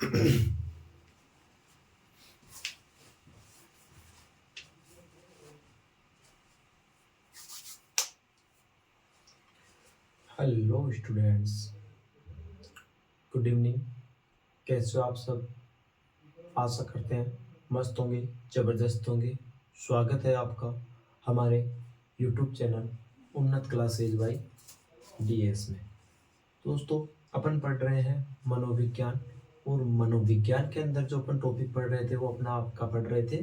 Hello students, good evening. कैसे हो आप सब? आशा करते हैं मस्त होंगे, ज़बरदस्त होंगे। स्वागत है आपका हमारे यूट्यूब चैनल उन्नत क्लासेज बाई डीएस में। दोस्तों, अपन पढ़ रहे हैं मनोविज्ञान, और मनोविज्ञान के अंदर जो अपन टॉपिक पढ़ रहे थे वो अपना आपका पढ़ रहे थे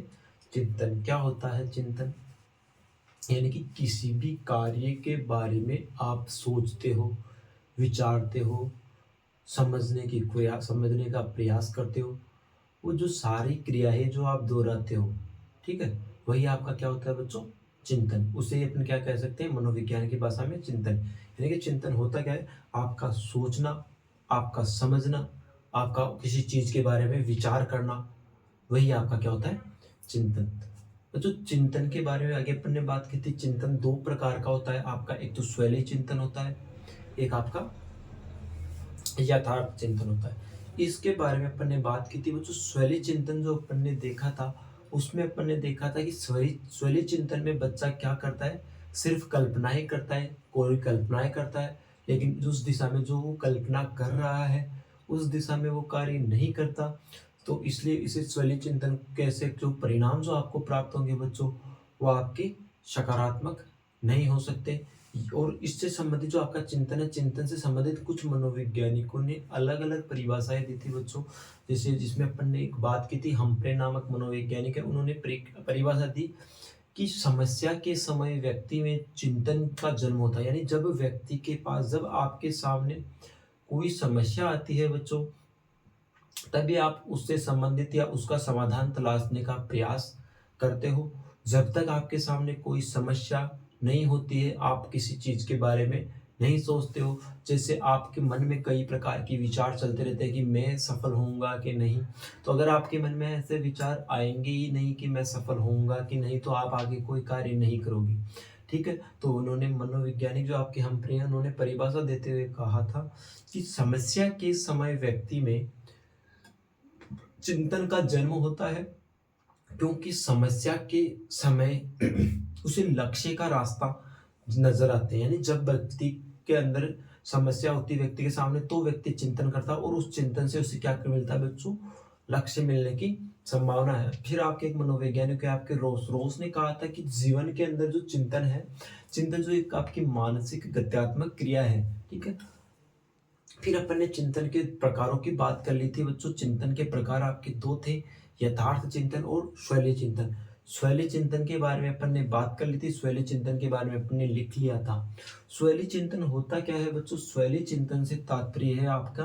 चिंतन। क्या होता है चिंतन? यानी कि किसी भी कार्य के बारे में आप सोचते हो, विचारते हो, समझने का प्रयास करते हो। वो जो सारी क्रियाएं जो आप दोहराते हो, ठीक है, वही आपका क्या होता है बच्चों? चिंतन। उसे अपन क्या कह सकते हैं मनोविज्ञान की भाषा में? चिंतन। यानी कि चिंतन होता क्या है? आपका सोचना, आपका समझना, आपका किसी चीज के बारे में विचार करना, वही आपका क्या होता है? चिंतन। बच्चों, चिंतन के बारे में आगे अपन ने बात की थी। चिंतन दो प्रकार का होता है आपका। एक तो स्वैली चिंतन होता है, एक आपका यथार्थ चिंतन होता है। इसके बारे में अपन ने बात की थी। वो जो स्वैली चिंतन जो अपन ने देखा था, उसमें अपन ने देखा था कि स्वैली चिंतन में बच्चा क्या करता है? सिर्फ कल्पना ही करता है, कोई कल्पनाएं करता है, लेकिन उस दिशा में जो वो कल्पना कर रहा है उस दिशा में वो कार्य नहीं करता। तो इसलिए इसे स्वैली चिंतन कैसे, जो परिणाम जो आपको प्राप्त होंगे बच्चों, वो आपके सकारात्मक नहीं हो सकते। और इससे संबंधित जो आपका चिंतन है, चिंतन से संबंधित कुछ मनोवैज्ञानिकों ने अलग अलग परिभाषाएं दी थी बच्चों। जैसे जिसमें अपन ने एक बात की थी, हम्फ्रे नामक मनोवैज्ञानिक है, उन्होंने परिभाषा दी कि समस्या के समय व्यक्ति में चिंतन का जन्म होता है। यानी जब व्यक्ति के पास, जब आपके सामने कोई समस्या आती है बच्चों, तभी आप उससे संबंधित या उसका समाधान तलाशने का प्रयास करते हो। जब तक आपके सामने कोई समस्या नहीं होती है, आप किसी चीज के बारे में नहीं सोचते हो। जैसे आपके मन में कई प्रकार के विचार चलते रहते हैं कि मैं सफल होऊंगा कि नहीं। तो अगर आपके मन में ऐसे विचार आएंगे ही नहीं कि मैं सफल होऊंगा कि नहीं, तो आप आगे कोई कार्य नहीं करोगे। ठीक है, तो उन्होंने मनोवैज्ञानिक जो आपके हम्फ्रे हैं, उन्होंने परिभाषा देते हुए कहा था कि समस्या के समय व्यक्ति में चिंतन का जन्म होता है, क्योंकि समस्या के समय उसे लक्ष्य का रास्ता नजर आते हैं। यानी जब व्यक्ति के अंदर समस्या होती है व्यक्ति के सामने, तो व्यक्ति चिंतन करता है, और उस चिंतन से उसे क्या मिलता है बच्चों? लक्ष्य मिलने की संभावना है। फिर आपके एक मनोवैज्ञानिक है आपके रोस ने कहा था कि जीवन के अंदर जो चिंतन है, चिंतन जो एक आपकी मानसिक गत्यात्मक क्रिया है। ठीक है, फिर अपन ने चिंतन के प्रकारों की बात कर ली थी बच्चों। चिंतन के प्रकार आपके दो थे, यथार्थ चिंतन और स्वैली चिंतन। स्वैली चिंतन के बारे में अपन ने बात कर ली थी, स्वैली चिंतन के बारे में अपन ने लिख लिया था। स्वैली चिंतन होता क्या है बच्चों? स्वैली चिंतन से तात्पर्य है आपका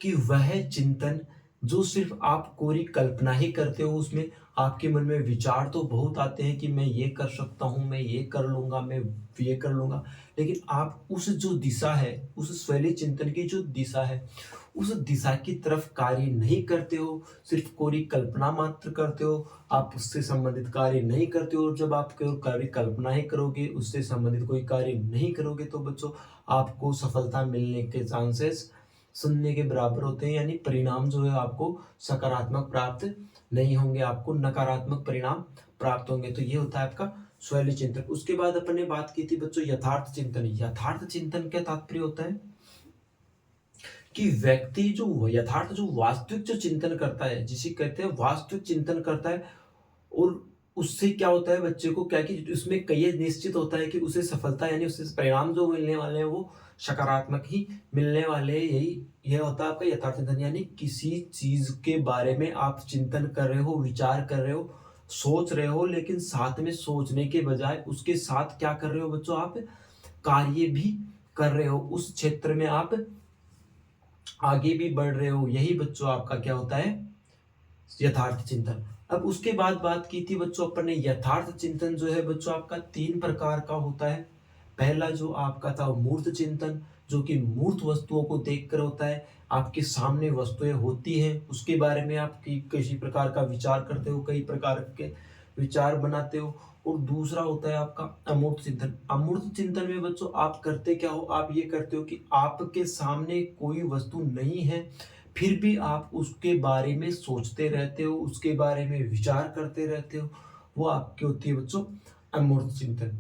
कि वह चिंतन जो सिर्फ आप कोरी कल्पना ही करते हो, उसमें आपके मन में विचार तो बहुत आते हैं कि मैं ये कर सकता हूँ, मैं ये कर लूंगा, मैं ये कर लूंगा, लेकिन आप उस जो दिशा है, उस स्वैली चिंतन की जो दिशा है, उस दिशा की तरफ कार्य नहीं करते हो, सिर्फ कोरी कल्पना मात्र करते हो। आप उससे संबंधित कार्य नहीं करते हो, और जब आप केवल कार्य कल्पना ही करोगे, उससे संबंधित कोई कार्य नहीं करोगे, तो बच्चों आपको सफलता मिलने के चांसेस शून्य के बराबर होते हैं। यानी परिणाम जो है आपको सकारात्मक प्राप्त नहीं होंगे, आपको नकारात्मक परिणाम प्राप्त होंगे। तो ये होता है आपका स्वैली चिंतन। उसके बाद अपन ने बात की थी बच्चों यथार्थ चिंतन। यथार्थ चिंतन क्या तात्पर्य होता है कि व्यक्ति जो यथार्थ, जो वास्तविक जो चिंतन करता है, जिसे कहते हैं वास्तविक चिंतन करता है, और उससे क्या होता है बच्चे को, क्या कि उसमें कई निश्चित होता है कि उसे सफलता, यानी उससे परिणाम जो मिलने वाले हैं वो सकारात्मक ही मिलने वाले हैं। यही यह होता है आपका यथार्थ चिंतन। यानी किसी चीज के बारे में आप चिंतन कर रहे हो, विचार कर रहे हो, सोच रहे हो, लेकिन साथ में सोचने के बजाय उसके साथ क्या कर रहे हो बच्चों? आप कार्य भी कर रहे हो, उस क्षेत्र में आप आगे भी बढ़ रहे हो। यही बच्चों आपका क्या होता है? यथार्थ चिंतन। अब उसके बाद बात की थी बच्चों अपन ने, यथार्थ चिंतन जो है बच्चों आपका तीन प्रकार का होता है। पहला जो आपका था मूर्त चिंतन, जो कि मूर्त वस्तुओं को देखकर होता है। आपके सामने वस्तुएं होती हैं, उसके बारे में आप किसी प्रकार का विचार करते हो, कई प्रकार के विचार बनाते हो, और दूसरा होता है आपका अमूर्त चिंतन। अमूर्त चिंतन में बच्चों आप करते क्या हो, आप ये करते हो कि आपके सामने कोई वस्तु नहीं है, फिर भी आप उसके बारे में सोचते रहते हो, उसके बारे में विचार करते रहते हो, वो आपकी होती है बच्चों अमूर्त चिंतन।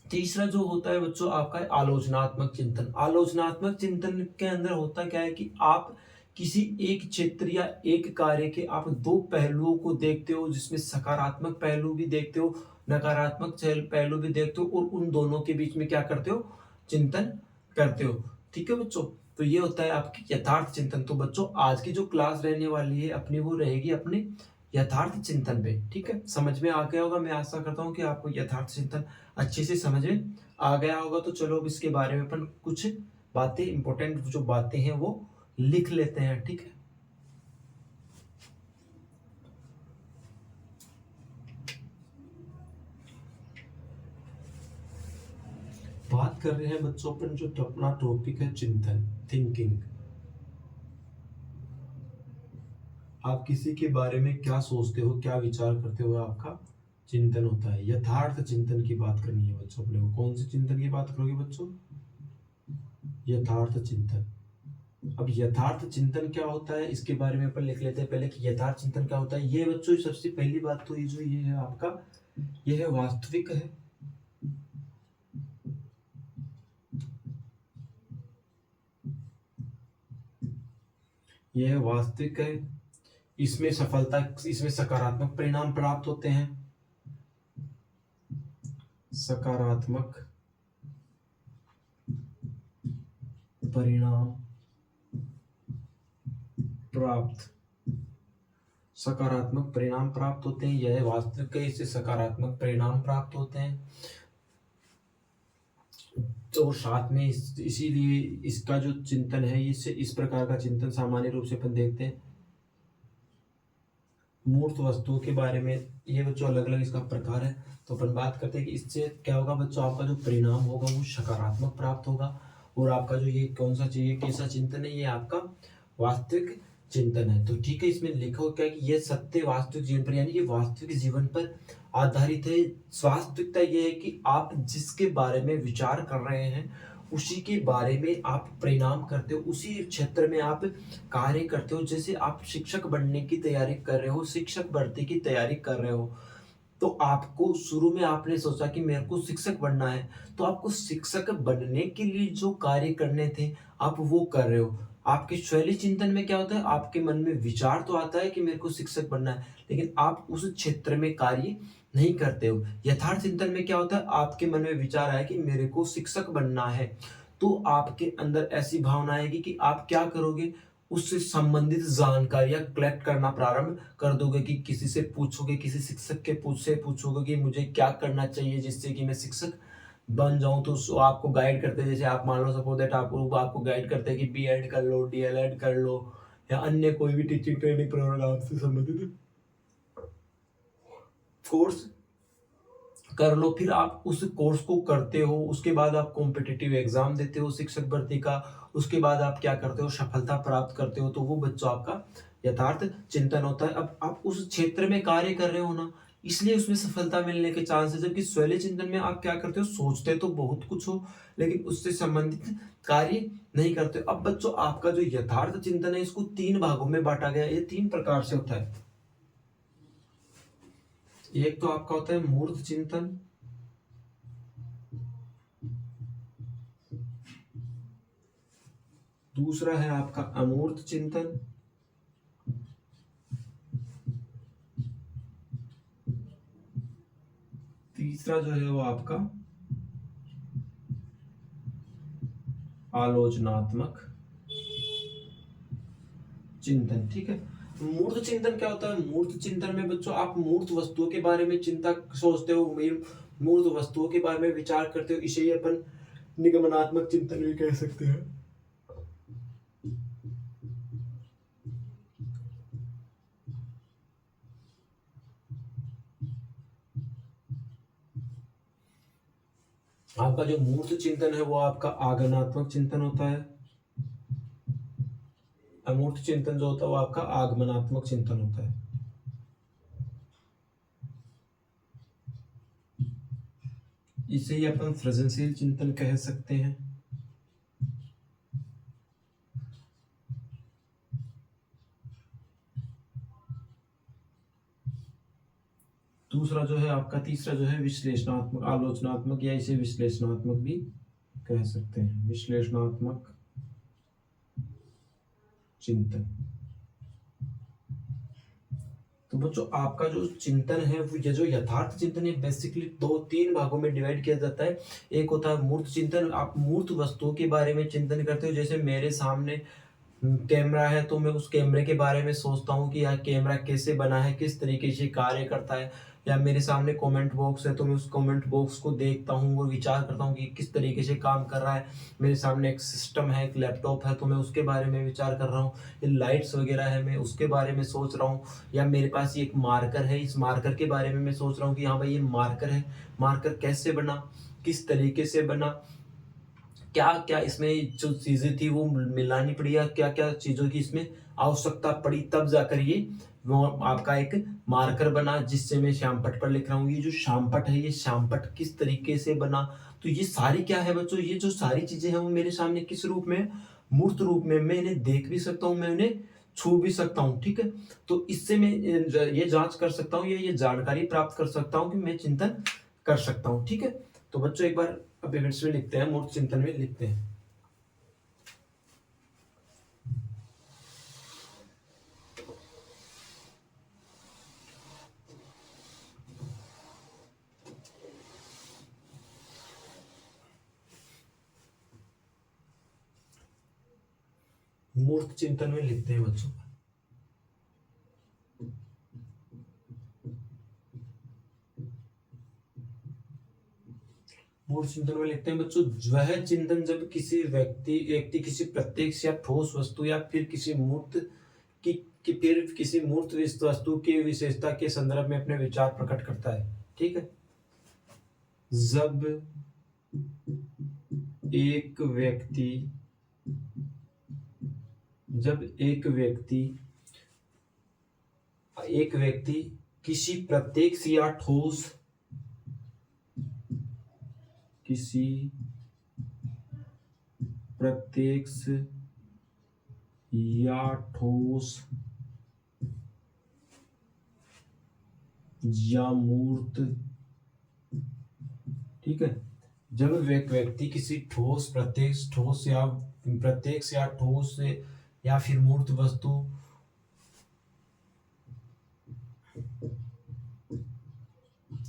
तीसरा जो होता है बच्चों आपका है आलोचनात्मक चिंतन। आलोचनात्मक चिंतन के अंदर होता क्या है कि आप किसी एक क्षेत्र या एक कार्य के आप दो पहलुओं को देखते हो, जिसमें सकारात्मक पहलू भी देखते हो, नकारात्मक पहलू भी देखते हो, और उन दोनों के बीच में क्या करते हो, चिंतन करते हो। ठीक है बच्चों, तो ये होता है आपकी यथार्थ चिंतन। तो बच्चों आज की जो क्लास रहने वाली है अपनी, वो रहेगी अपने यथार्थ चिंतन पे। ठीक है, समझ में आ गया होगा, मैं आशा करता हूँ कि आपको यथार्थ चिंतन अच्छे से समझ में आ गया होगा। तो चलो अब इसके बारे में अपन कुछ बातें, इंपॉर्टेंट जो बातें हैं वो लिख लेते हैं। ठीक है, बात कर रहे हैं बच्चों अपन, जो अपना टॉपिक है चिंतन, थिंकिंग। आप किसी के बारे में क्या सोचते हो, क्या विचार करते हो, आपका चिंतन होता है। यथार्थ चिंतन की बात करनी है बच्चों अपने को। कौन से चिंतन की बात करोगे बच्चों, यथार्थ चिंतन। अब यथार्थ चिंतन क्या होता है इसके बारे में अपन लिख लेते हैं पहले कि यथार्थ चिंतन क्या होता है। ये बच्चों सबसे पहली बात तो ये है आपका, ये है वास्तविक है, ये है वास्तविक है। इसमें सफलता, इसमें सकारात्मक परिणाम प्राप्त होते हैं, सकारात्मक परिणाम प्राप्त, सकारात्मक परिणाम प्राप्त होते हैं। यह वास्तविक है, इससे सकारात्मक परिणाम प्राप्त होते हैं। तो साथ में इसीलिए इसका जो चिंतन है, इससे इस प्रकार का चिंतन सामान्य रूप से अपन देखते हैं मूर्त वस्तुओं के बारे में। ये बच्चों अलग अलग इसका प्रकार है। तो अपन बात करते हैं कि इससे क्या होगा बच्चों, आपका जो परिणाम होगा वो सकारात्मक प्राप्त होगा। और आपका जो ये कौन सा चाहिए, कैसा चिंतन है, ये आपका वास्तविक चिंतन है। तो ठीक है, इसमें लिखो क्या कि ये सत्य वास्तविक जीवन पर, यानी ये वास्तविक जीवन पर आधारित है। वास्तविकता ये है कि आप जिसके बारे में विचार कर रहे हैं उसी के बारे में आप परिणाम करते हो, उसी क्षेत्र में आप कार्य करते हो। जैसे आप शिक्षक बनने की तैयारी कर रहे हो, शिक्षक भर्ती की तैयारी कर रहे हो, तो आपको शुरू में आपने सोचा कि मेरे को शिक्षक बनना है, तो आपको शिक्षक बनने के लिए जो कार्य करने थे आप वो कर रहे हो। आपके शैली चिंतन में क्या होता है, आपके मन में विचार तो आता है कि मेरे को शिक्षक बनना है, लेकिन आप उस क्षेत्र में कार्य नहीं करते हो। यथार्थ चिंतन में क्या होता है, आपके मन में विचार आया कि मेरे को शिक्षक बनना है, तो आपके अंदर ऐसी भावना आएगी कि आप क्या करोगे, उससे संबंधित जानकारियां कलेक्ट करना प्रारंभ कर दोगे। कि किसी से पूछोगे, किसी शिक्षक के से पूछोगे कि मुझे क्या करना चाहिए जिससे कि मैं शिक्षक बन जाऊं। तो आपको गाइड करते हैं, जैसे आप मान लो सपोज दैट आपको गाइड करते हैं कि बीएड कर लो, डीएलएड कर लो, या अन्य कोई भी टीचिंग ट्रेनिंग प्रोग्राम से संबंधित कोर्स कर लो। फिर आप उस कोर्स को करते हो, उसके बाद आप कॉम्पिटिटिव एग्जाम देते हो शिक्षक भर्ती का, उसके बाद आप क्या करते हो, सफलता प्राप्त करते हो। तो वो बच्चों आपका यथार्थ चिंतन होता है। अब आप उस क्षेत्र में कार्य कर रहे हो ना, इसलिए उसमें सफलता मिलने के चांस है। जबकि स्वैले चिंतन में आप क्या करते हो, सोचते तो बहुत कुछ हो लेकिन उससे संबंधित कार्य नहीं करते। अब बच्चों आपका जो यथार्थ चिंतन है, इसको तीन भागों में बांटा गया है। ये तीन प्रकार से होता है। एक तो आपका होता है मूर्त चिंतन, दूसरा है आपका अमूर्त चिंतन, तीसरा जो है वो आपका आलोचनात्मक चिंतन। ठीक है, मूर्त चिंतन क्या होता है, मूर्त चिंतन में बच्चों आप मूर्त वस्तुओं के बारे में चिंता सोचते हो, मूर्त वस्तुओं के बारे में विचार करते हो। इसे ही अपन निगमनात्मक चिंतन भी कह सकते हैं। आपका जो मूर्त चिंतन है वो आपका आगमनात्मक चिंतन होता है, अमूर्त चिंतन जो होता है वो आपका आगमनात्मक चिंतन होता है। इसे ही अपन सृजनशील चिंतन कह सकते हैं। दूसरा जो है आपका, तीसरा जो है विश्लेषणात्मक, आलोचनात्मक, या इसे विश्लेषणात्मक भी कह सकते हैं, विश्लेषणात्मक चिंतन। तो बच्चों आपका जो चिंतन है वो, ये जो यथार्थ चिंतन है, बेसिकली दो तीन भागों में डिवाइड किया जाता है। एक होता है मूर्त चिंतन, आप मूर्त वस्तुओं के बारे में चिंतन करते हो, जैसे मेरे सामने कैमरा है तो मैं उस कैमरे के बारे में सोचता हूँ कि यह कैमरा कैसे बना है, किस तरीके से कार्य करता है। या मेरे सामने कमेंट बॉक्स है तो मैं उस कमेंट बॉक्स को देखता हूँ और विचार करता हूँ कि किस तरीके से काम कर रहा है। मेरे सामने एक सिस्टम है, एक लैपटॉप है, तो मैं उसके बारे में विचार कर रहा हूँ। ये लाइट्स वगैरह है, मैं उसके बारे में सोच रहा हूँ। या मेरे पास ये एक मार्कर है, इस मार्कर के बारे में मैं सोच रहा हूँ कि हाँ भाई ये मार्कर है, मार्कर कैसे बना, किस तरीके से बना, क्या क्या इसमें जो चीजें थी वो मिलानी पड़ी, या क्या क्या चीजों की इसमें आवश्यकता पड़ी, तब जाकर ये वो आपका एक मार्कर बना जिससे मैं श्यामपट्ट पर लिख रहा हूँ। ये जो श्यामपट्ट है, ये श्यामपट्ट किस तरीके से बना। तो ये सारी क्या है बच्चों, ये जो सारी चीजें हैं वो मेरे सामने किस रूप में, मूर्त रूप में। मैं इन्हें देख भी सकता हूँ, मैं उन्हें छू भी सकता हूँ, ठीक है। तो इससे मैं ये जांच कर सकता हूँ, ये जानकारी प्राप्त कर सकता हूँ कि मैं चिंतन कर सकता हूँ, ठीक है। तो बच्चों एक बार अभिव्यक्ति में लिखते हैं, मूर्त चिंतन में लिखते हैं। मूर्त चिंतन में लिखते हैं बच्चों। मूर्त चिंतन में लिखते हैं बच्चों, वह चिंतन जब किसी व्यक्ति किसी प्रत्यक्ष या ठोस वस्तु या फिर किसी मूर्त की फिर किसी मूर्त वस्तु की विशेषता के संदर्भ में अपने विचार प्रकट करता है, ठीक है। जब एक व्यक्ति जब एक व्यक्ति किसी प्रत्यक्ष या ठोस या मूर्त, ठीक है। जब व्यक्ति किसी प्रत्यक्ष या ठोस या फिर मूर्त वस्तु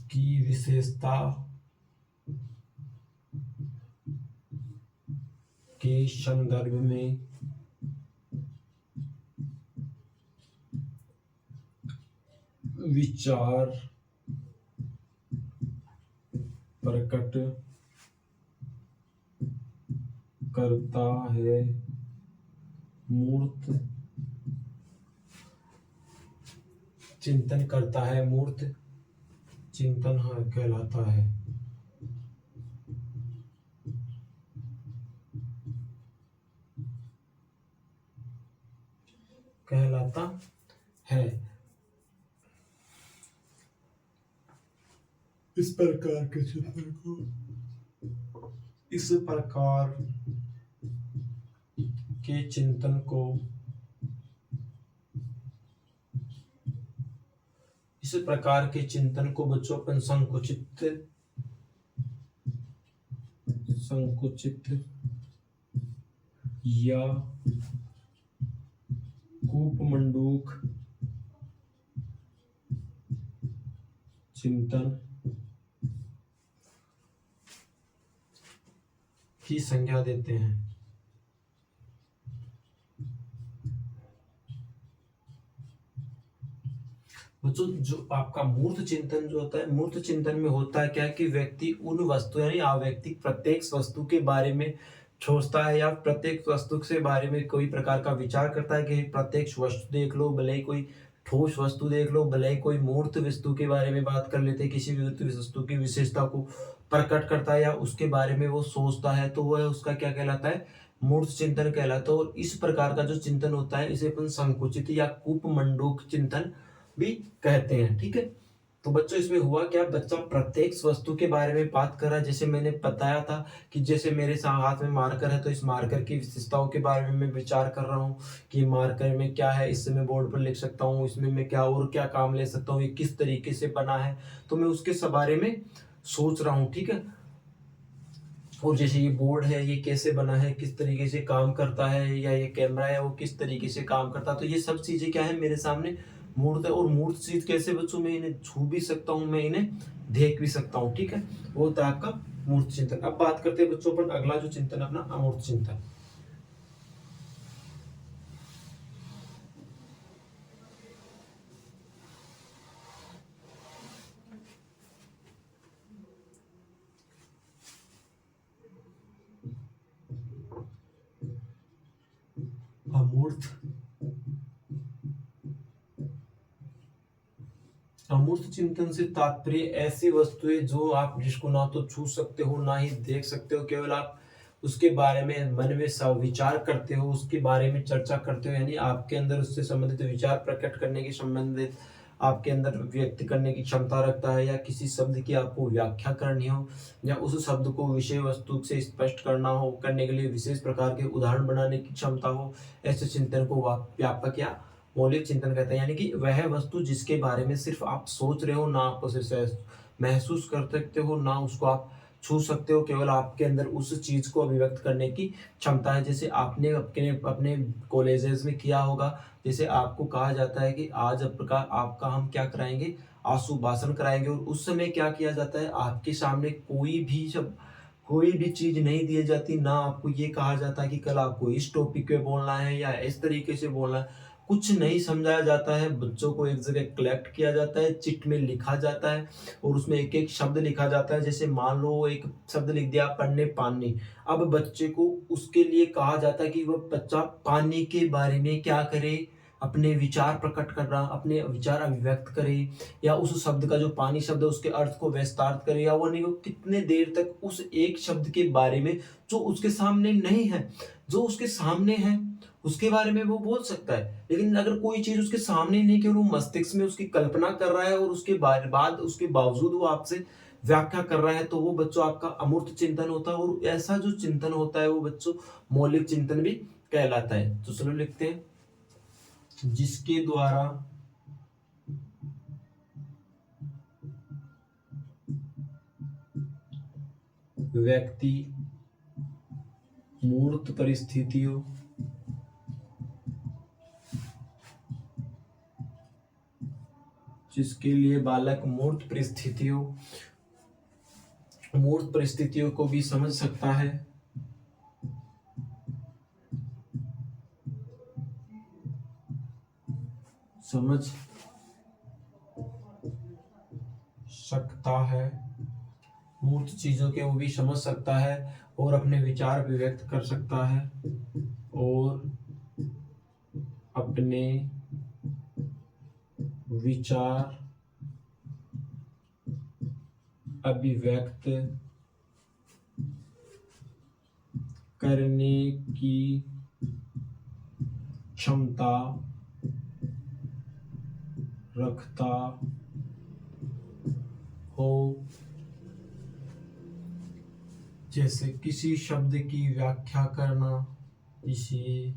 की विशेषता के संदर्भ में विचार प्रकट करता है, मूर्त चिंतन करता है, मूर्त चिंतन कहलाता है। इस प्रकार के चिंतन को इस प्रकार के चिंतन को बच्चों अपन संकुचित या कूपमंडूक चिंतन की संज्ञा देते हैं। बच्चों जो आपका मूर्त चिंतन जो होता है, मूर्त चिंतन में होता है क्या कि व्यक्ति उन वस्तु यानी अव्यक्तिक प्रत्येक वस्तु के बारे में सोचता है, या प्रत्येक वस्तु से बारे में कोई प्रकार का विचार करता है कि प्रत्यक्ष वस्तु देख लो, भले ही कोई ठोस वस्तु देख लो, भले ही कोई मूर्त वस्तु के बारे में बात कर लेते हैं, किसी भी वस्तु की विशेषता को प्रकट करता है या उसके बारे में वो सोचता है, तो वह उसका क्या कहलाता है, मूर्त चिंतन कहलाता है। और इस प्रकार का जो चिंतन होता है इसे अपन संकुचित या कूपमंडूक चिंतन भी कहते हैं, ठीक है। तो बच्चों इसमें हुआ क्या, बच्चा प्रत्येक वस्तु के बारे में बात कर रहा है। जैसे मैंने बताया था कि जैसे मेरे हाथ में मार्कर है, तो इस मार्कर की विशेषताओं के बारे में मैं विचार कर रहा हूँ कि मार्कर में क्या है, इससे मैं बोर्ड पर लिख सकता हूँ, इसमें मैं क्या और क्या काम ले सकता हूँ, ये किस तरीके से बना है, तो मैं उसके बारे में सोच रहा हूँ, ठीक है। और जैसे ये बोर्ड है, ये कैसे बना है, किस तरीके से काम करता है, या ये कैमरा है वो किस तरीके से काम करता है, तो ये सब चीजें क्या है मेरे सामने मूर्त है। और मूर्त चीज कैसे बच्चों, मैं इन्हें छू भी सकता हूँ, मैं इन्हें देख भी सकता हूँ, ठीक है। वो होता है आपका मूर्त चिंतन। अब बात करते हैं बच्चों पर अगला जो चिंतन है अपना अमूर्त चिंतन। अमूर्त अमूर्त चिंतन से तात्पर्य ऐसी वस्तुएं जो आप जिसको ना तो छू सकते हो ना ही देख सकते हो, केवल आप उसके बारे में मन में विचार करते हो, उसके बारे में चर्चा करते हो, यानी आपके अंदर उससे संबंधित विचार प्रकट करने के संबंधित आपके अंदर व्यक्त करने की क्षमता रखता है, या किसी शब्द की आपको व्याख्या करनी हो, या उस शब्द को विषय वस्तु से स्पष्ट करना हो, करने के लिए विशेष प्रकार के उदाहरण बनाने की क्षमता हो, ऐसे चिंतन को व्यापक या मौलिक चिंतन कहते हैं। यानी कि वह वस्तु जिसके बारे में सिर्फ आप सोच रहे हो, ना आप उसे महसूस कर सकते हो, ना उसको आप छू सकते हो, केवल आपके अंदर उस चीज को अभिव्यक्त करने की क्षमता है। जैसे आपने अपने अपने कॉलेजेस में किया होगा, जैसे आपको कहा जाता है कि आज आपका हम क्या कराएंगे, आशु भाषण कराएंगे, और उस समय क्या किया जाता है, आपके सामने कोई भी चीज नहीं दी जाती, ना आपको ये कहा जाता है कि कल आपको इस टॉपिक पे बोलना है या इस तरीके से बोलना है, कुछ नहीं समझाया जाता है। बच्चों को एक जगह कलेक्ट किया जाता है, चिट में लिखा जाता है, और उसमें एक एक शब्द लिखा जाता है। जैसे मान लो एक शब्द लिख दिया पढ़ने पानी, अब बच्चे को उसके लिए कहा जाता है कि वह बच्चा पानी के बारे में क्या करे, अपने विचार प्रकट करना, अपने विचार अभिव्यक्त करे, या उस शब्द का जो पानी शब्द है उसके अर्थ को विस्तार करे, या वो नहीं वो कितने देर तक उस एक शब्द के बारे में जो उसके सामने नहीं है, जो उसके सामने है उसके बारे में वो बोल सकता है। लेकिन अगर कोई चीज उसके सामने नहीं, कि वो मस्तिष्क में उसकी कल्पना कर रहा है और उसके बाद उसके बावजूद वो आपसे व्याख्या कर रहा है, तो वो बच्चों आपका अमूर्त चिंतन होता है। और ऐसा जो चिंतन होता है वो बच्चों मौलिक चिंतन भी कहलाता है। तो चलो लिखते हैं, जिसके द्वारा व्यक्ति मूर्त परिस्थितियों जिसके लिए बालक मूर्त परिस्थितियों को भी समझ सकता है, समझ सकता है, मूर्त चीजों के वो भी समझ सकता है और अपने विचार भी व्यक्त कर सकता है, और अपने विचार अभिव्यक्त करने की क्षमता रखता हो। जैसे किसी शब्द की व्याख्या करना, किसी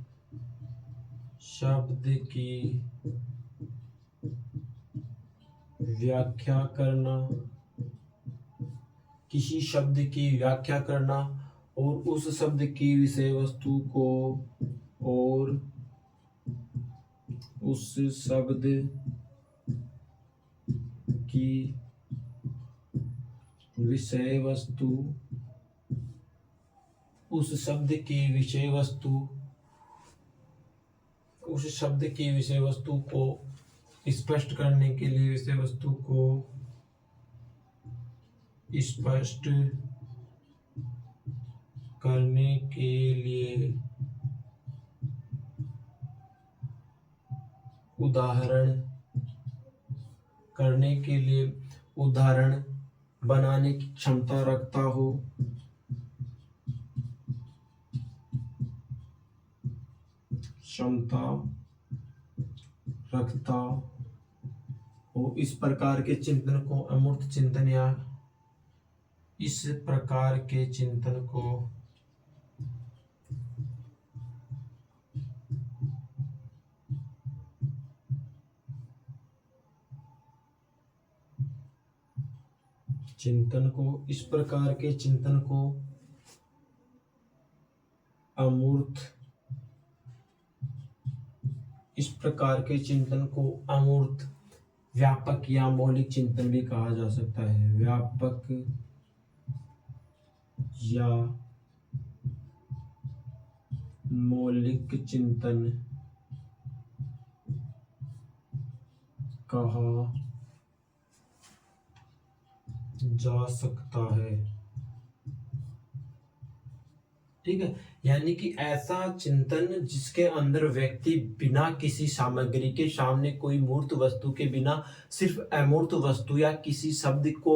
शब्द की व्याख्या करना, किसी शब्द की व्याख्या करना, और उस शब्द की विषय वस्तु को, और उस शब्द की विषय वस्तु उस शब्द की विषय वस्तु उस शब्द की विषय वस्तु को स्पष्ट करने के लिए, विषय वस्तु को स्पष्ट करने के लिए उदाहरण करने के लिए उदाहरण बनाने की क्षमता रखता हो, क्षमता रखता और इस प्रकार के चिंतन को अमूर्त चिंतन या इस प्रकार के चिंतन को इस प्रकार के चिंतन को अमूर्त इस प्रकार के चिंतन को अमूर्त व्यापक या मौलिक चिंतन भी कहा जा सकता है। व्यापक या मौलिक चिंतन कहा जा सकता है। ठीक है, यानी कि ऐसा चिंतन जिसके अंदर व्यक्ति बिना किसी सामग्री के सामने कोई मूर्त वस्तु के बिना सिर्फ अमूर्त वस्तु या किसी शब्द को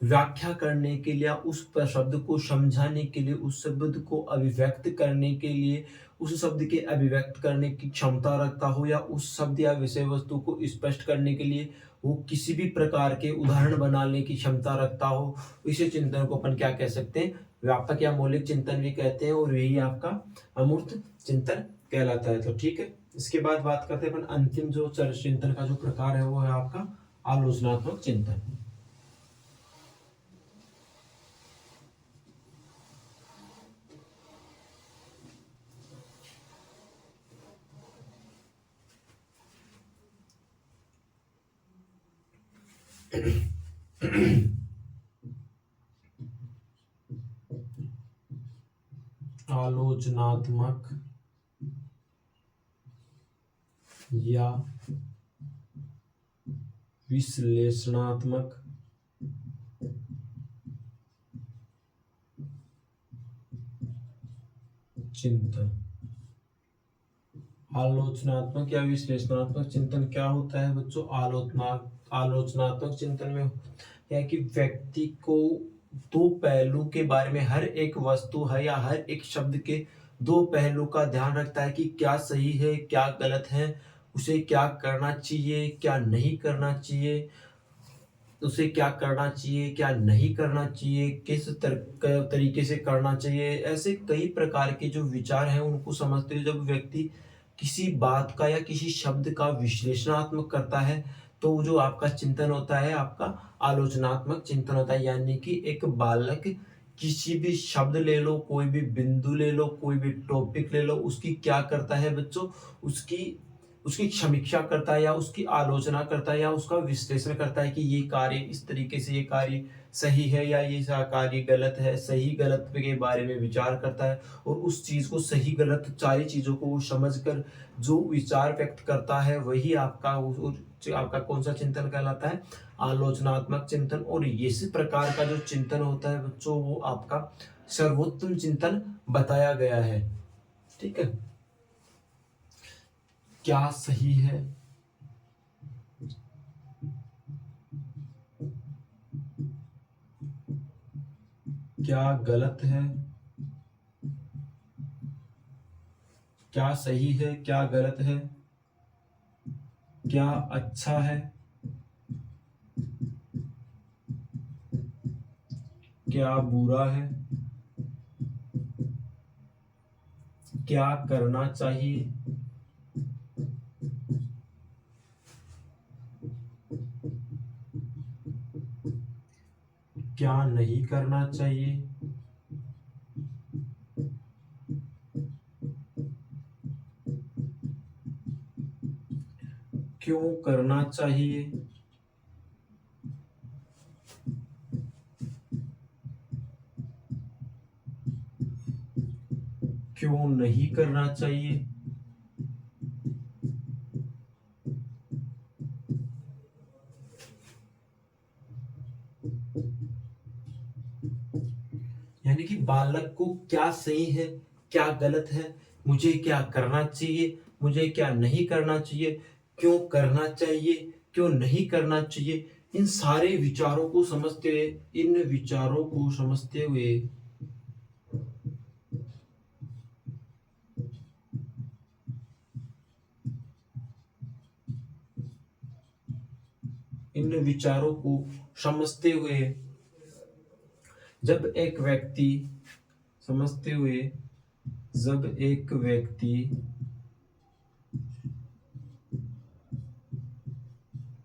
व्याख्या करने के लिए, उस शब्द को समझाने के लिए, उस शब्द को अभिव्यक्त करने के लिए, उस शब्द के अभिव्यक्त करने की क्षमता रखता हो, या उस शब्द या विषय वस्तु को स्पष्ट करने के लिए वो किसी भी प्रकार के उदाहरण बनाने की क्षमता रखता हो, इसे चिंतन को अपन क्या कह सकते हैं? व्यापक या मौलिक चिंतन भी कहते हैं, और यही आपका अमूर्त चिंतन कहलाता है। तो ठीक है, इसके बाद बात करते हैं अपन अंतिम जो चिंतन का जो प्रकार है वो है आपका आलोचनात्मक चिंतन। आलोचनात्मक या विश्लेषणात्मक चिंतन। आलोचनात्मक या विश्लेषणात्मक चिंतन क्या होता है बच्चों? आलोचनात्मक चिंतन में क्या है कि व्यक्ति को दो पहलू के बारे में, हर एक वस्तु है या हर एक शब्द के दो पहलू का ध्यान रखता है कि क्या सही है, क्या गलत है, उसे क्या करना चाहिए, क्या नहीं करना चाहिए, उसे क्या करना चाहिए, क्या नहीं करना चाहिए, किस तरीके से करना चाहिए। ऐसे कई प्रकार के जो विचार हैं उनको समझते हुए जब व्यक्ति किसी बात का या किसी शब्द का विश्लेषणात्मक करता है, तो जो आपका चिंतन होता है आपका आलोचनात्मक चिंतन होता है। यानी कि एक बालक किसी भी शब्द ले लो, कोई भी बिंदु ले लो, कोई भी टॉपिक ले लो, उसकी क्या करता है बच्चों? उसकी उसकी समीक्षा करता है या उसकी आलोचना करता है या उसका विश्लेषण करता है कि ये कार्य इस तरीके से, ये कार्य सही है या ये कार्य गलत है, सही गलत के बारे में विचार करता है, और उस चीज को सही गलत सारी चीजों को वो समझकर जो विचार व्यक्त करता है वही आपका कौन सा चिंतन कहलाता है? आलोचनात्मक चिंतन। और इस प्रकार का जो चिंतन होता है बच्चों वो आपका सर्वोत्तम चिंतन बताया गया है। ठीक है, क्या सही है, क्या गलत है, क्या सही है, क्या गलत है, क्या अच्छा है, क्या बुरा है, क्या करना चाहिए, क्या नहीं करना चाहिए, क्यों करना चाहिए, क्यों नहीं करना चाहिए। यानी कि बालक को क्या सही है, क्या गलत है, मुझे क्या करना चाहिए, मुझे क्या नहीं करना चाहिए, क्यों करना चाहिए, क्यों नहीं करना चाहिए, इन सारे विचारों को समझते हुए, इन विचारों को समझते हुए इन विचारों को समझते हुए जब एक व्यक्ति समझते हुए जब एक व्यक्ति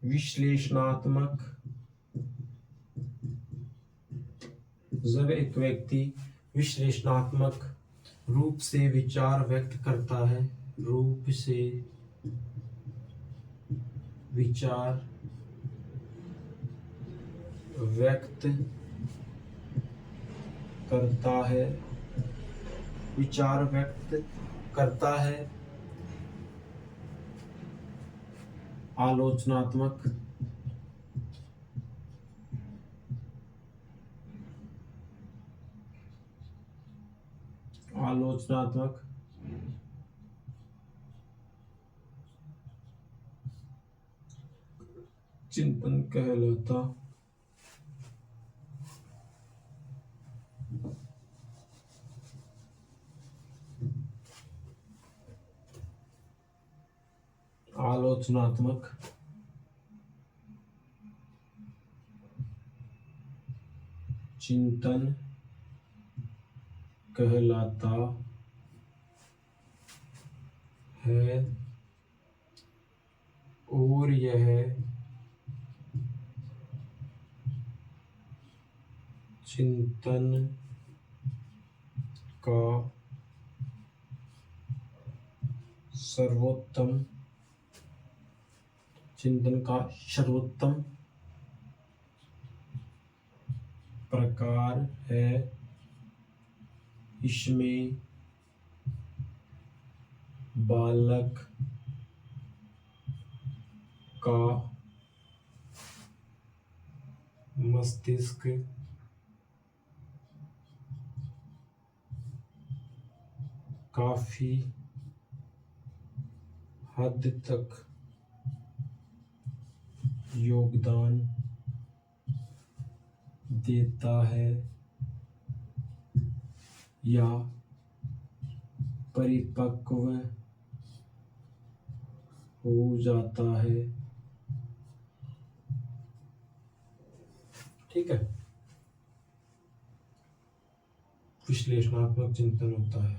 विश्लेषणात्मक जब एक व्यक्ति विश्लेषणात्मक रूप से विचार व्यक्त करता है, रूप से विचार व्यक्त करता है, विचार व्यक्त करता है, आलोचनात्मक आलोचनात्मक चिंतन कहलाता आलोचनात्मक चिंतन कहलाता है और यह चिंतन का सर्वोत्तम प्रकार है। इसमें बालक का मस्तिष्क काफी हद तक योगदान देता है या परिपक्व हो जाता है। ठीक है, विश्लेषणात्मक चिंतन होता है।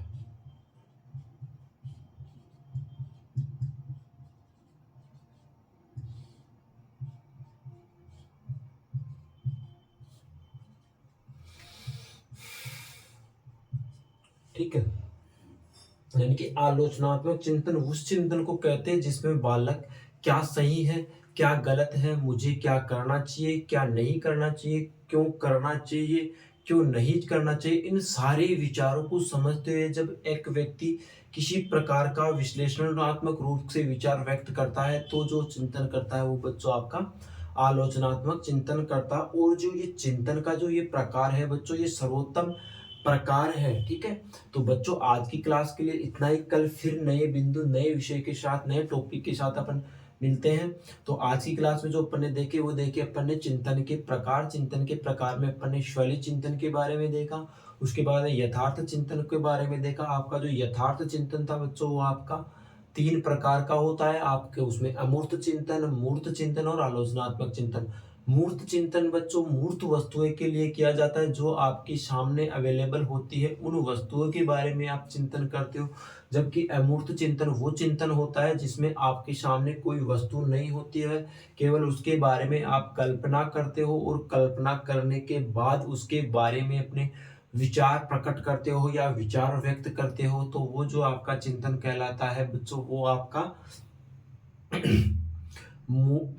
ठीक है, यानी कि आलोचनात्मक चिंतन उस चिंतन को कहते हैं जिसमें बालक क्या सही है, क्या गलत है, मुझे क्या करना चाहिए, क्या नहीं करना चाहिए, क्यों करना चाहिए, क्यों नहीं करना चाहिए, इन सारे विचारों को समझते हुए जब एक व्यक्ति किसी प्रकार का विश्लेषणात्मक रूप से विचार व्यक्त करता है तो जो चिंतन करता है वो बच्चों आपका आलोचनात्मक चिंतन करता। और जो ये चिंतन का जो ये प्रकार है बच्चों, ये सर्वोत्तम प्रकार है। ठीक है, तो बच्चों आज की क्लास के लिए इतना ही। कल फिर नए बिंदु, नए विषय के साथ, नए टॉपिक के साथ अपन मिलते हैं। तो आज की क्लास में जो अपन ने देखे वो देखे अपन ने चिंतन के प्रकार। चिंतन के प्रकार में अपन ने शैली चिंतन के बारे में देखा, उसके बाद यथार्थ चिंतन के बारे में देखा। आपका जो यथार्थ चिंतन था बच्चों वो आपका 3 प्रकार का होता है आपके, उसमें अमूर्त चिंतन, मूर्त चिंतन और आलोचनात्मक चिंतन। मूर्त चिंतन बच्चों मूर्त वस्तुएं के लिए किया जाता है, जो आपके सामने अवेलेबल होती है उन वस्तुओं के बारे में आप चिंतन करते हो। जबकि अमूर्त चिंतन वो चिंतन होता है जिसमें आपके सामने कोई वस्तु नहीं होती है, केवल उसके बारे में आप कल्पना करते हो और कल्पना करने के बाद उसके बारे में अपने विचार प्रकट करते हो या विचार व्यक्त करते हो। तो वो जो आपका चिंतन कहलाता है बच्चों वो आपका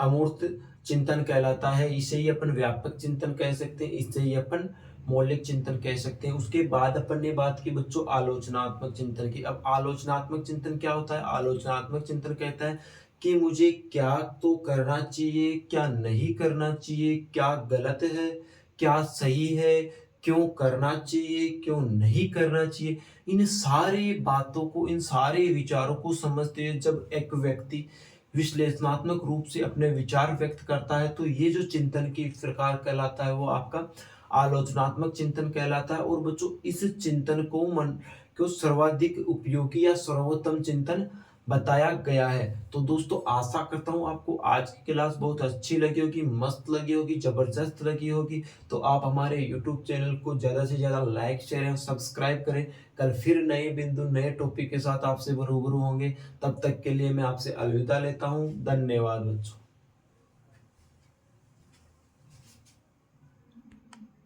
अमूर्त चिंतन कहलाता है। इसे ही अपन व्यापक चिंतन कह सकते हैं, इसे ही अपन मौलिक चिंतन कह सकते हैं। उसके बाद अपन ने बात की बच्चों आलोचनात्मक चिंतन की। अब आलोचनात्मक चिंतन क्या होता है? आलोचनात्मक चिंतन कहता है कि मुझे क्या तो करना चाहिए, क्या नहीं करना चाहिए, क्या गलत है, क्या सही है, क्यों करना चाहिए, क्यों नहीं करना चाहिए। इन सारी बातों को, इन सारे विचारों को समझते हुए जब एक व्यक्ति विश्लेषणात्मक रूप से अपने विचार व्यक्त करता है तो ये जो चिंतन की प्रकार कहलाता है वो आपका आलोचनात्मक चिंतन कहलाता है। और बच्चों इस चिंतन को मन को सर्वाधिक उपयोगी या सर्वोत्तम चिंतन बताया गया है। तो दोस्तों आशा करता हूँ आपको आज की क्लास बहुत अच्छी लगी होगी, मस्त लगी होगी, ज़बरदस्त लगी होगी। तो आप हमारे यूट्यूब चैनल को ज़्यादा से ज़्यादा लाइक, शेयर एवं सब्सक्राइब करें। कल फिर नए बिंदु, नए टॉपिक के साथ आपसे रूबरू होंगे। तब तक के लिए मैं आपसे अलविदा लेता हूँ। धन्यवाद बच्चों।